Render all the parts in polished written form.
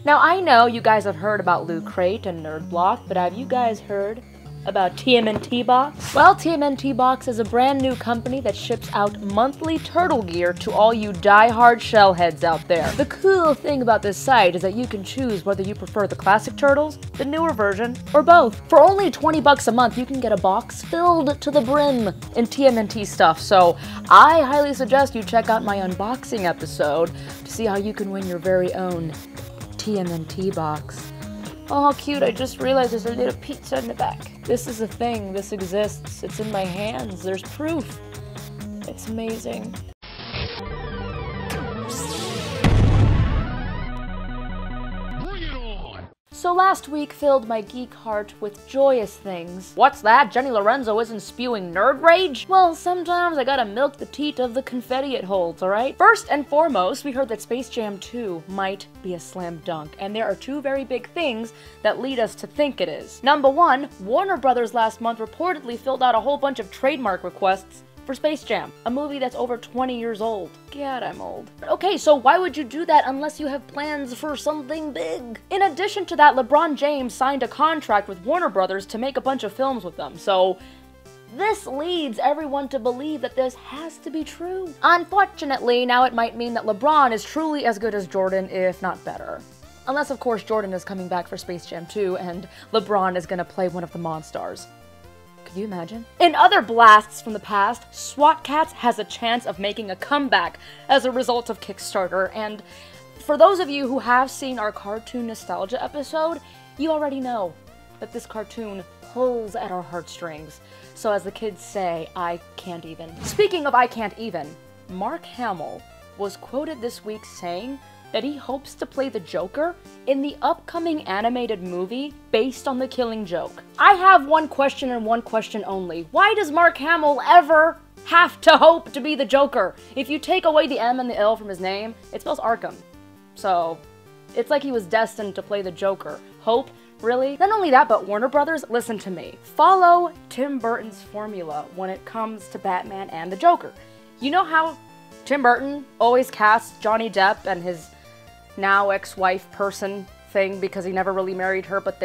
Now I know you guys have heard about Loot Crate and Nerd Block, but have you guys heard about TMNT Box? Well, TMNT Box is a brand new company that ships out monthly turtle gear to all you die-hard shellheads out there. The cool thing about this site is that you can choose whether you prefer the classic turtles, the newer version, or both. For only 20 bucks a month, you can get a box filled to the brim in TMNT stuff, so I highly suggest you check out my unboxing episode to see how you can win your very own TMNT box. Oh, how cute, I just realized there's a little pizza in the back. This is a thing, this exists, it's in my hands, there's proof. It's amazing. So last week filled my geek heart with joyous things. What's that? Jenny Lorenzo isn't spewing nerd rage? Well, sometimes I gotta milk the teat of the confetti it holds, alright? First and foremost, we heard that Space Jam 2 might be a slam dunk, and there are two very big things that lead us to think it is. Number one, Warner Brothers last month reportedly filled out a whole bunch of trademark requests for Space Jam, a movie that's over 20 years old. God, I'm old. Okay, so why would you do that unless you have plans for something big? In addition to that, LeBron James signed a contract with Warner Brothers to make a bunch of films with them, so this leads everyone to believe that this has to be true. Unfortunately, now it might mean that LeBron is truly as good as Jordan, if not better. Unless, of course, Jordan is coming back for Space Jam 2 and LeBron is gonna play one of the Monstars. Could you imagine? In other blasts from the past, SWAT Kats has a chance of making a comeback as a result of Kickstarter, and for those of you who have seen our cartoon nostalgia episode, you already know that this cartoon pulls at our heartstrings. So as the kids say, I can't even. Speaking of I can't even, Mark Hamill was quoted this week saying that he hopes to play the Joker in the upcoming animated movie based on The Killing Joke. I have one question and one question only. Why does Mark Hamill ever have to hope to be the Joker? If you take away the M and the L from his name, it spells Arkham. So, it's like he was destined to play the Joker. Hope? Really? Not only that, but Warner Brothers, listen to me. Follow Tim Burton's formula when it comes to Batman and the Joker. You know how Tim Burton always casts Johnny Depp and his now ex-wife person thing because he never really married her, but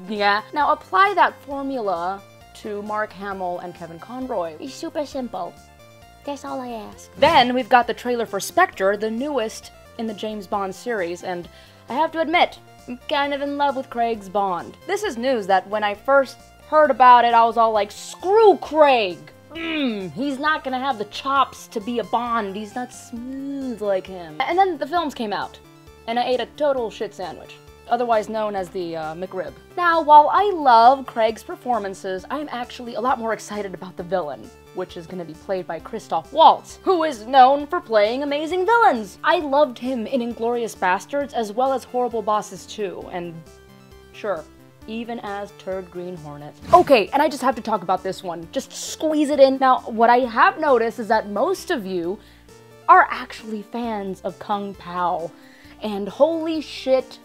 yeah. Now apply that formula to Mark Hamill and Kevin Conroy. It's super simple. That's all I ask. Then we've got the trailer for Spectre, the newest in the James Bond series, and I have to admit, I'm kind of in love with Craig's Bond. This is news that when I first heard about it, I was all like, screw Craig! He's not gonna have the chops to be a Bond. He's not smooth like him. And then the films came out, and I ate a total shit sandwich, otherwise known as the McRib. Now, while I love Craig's performances, I'm actually a lot more excited about the villain, which is gonna be played by Christoph Waltz, who is known for playing amazing villains. I loved him in Inglourious Bastards as well as Horrible Bosses 2, and sure, even as Turd Green Hornet. Okay, and I just have to talk about this one. Just squeeze it in. Now, what I have noticed is that most of you are actually fans of Kung Pao. And holy shit,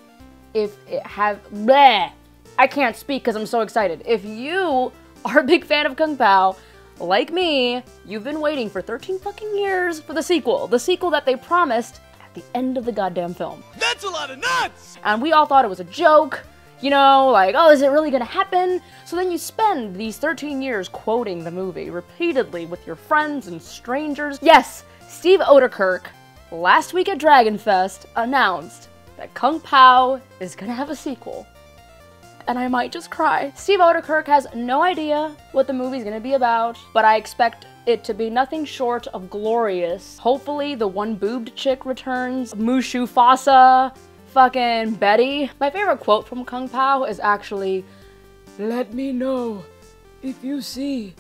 if it have bleh, I can't speak because I'm so excited. If you are a big fan of Kung Pao, like me, you've been waiting for 13 fucking years for the sequel. The sequel that they promised at the end of the goddamn film. That's a lot of nuts! And we all thought it was a joke. You know, like, oh, is it really gonna happen? So then you spend these 13 years quoting the movie repeatedly with your friends and strangers. Yes, Steve Oedekerk, last week at Dragon Fest, announced that Kung Pao is gonna have a sequel. And I might just cry. Steve Oedekerk has no idea what the movie's gonna be about, but I expect it to be nothing short of glorious. Hopefully the one-boobed chick returns, Mushu Fasa, fucking Betty. My favorite quote from Kung Pao is actually, "Let me know if you see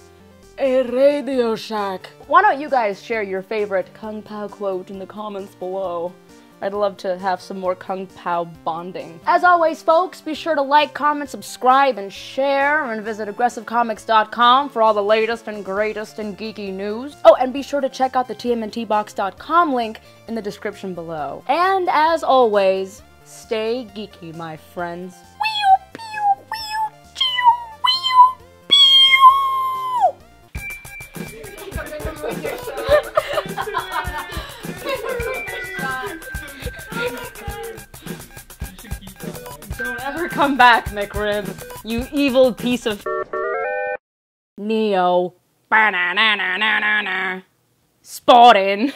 a Radio Shack." Why don't you guys share your favorite Kung Pao quote in the comments below? I'd love to have some more Kung Pao bonding. As always, folks, be sure to like, comment, subscribe, and share, and visit aggressivecomics.com for all the latest and greatest in geeky news. Oh, and be sure to check out the TMNTBox.com link in the description below. And as always, stay geeky, my friends. Don't ever come back, McRib. You evil piece of Neo. Ba-na-na-na-na-na-na. Spotting.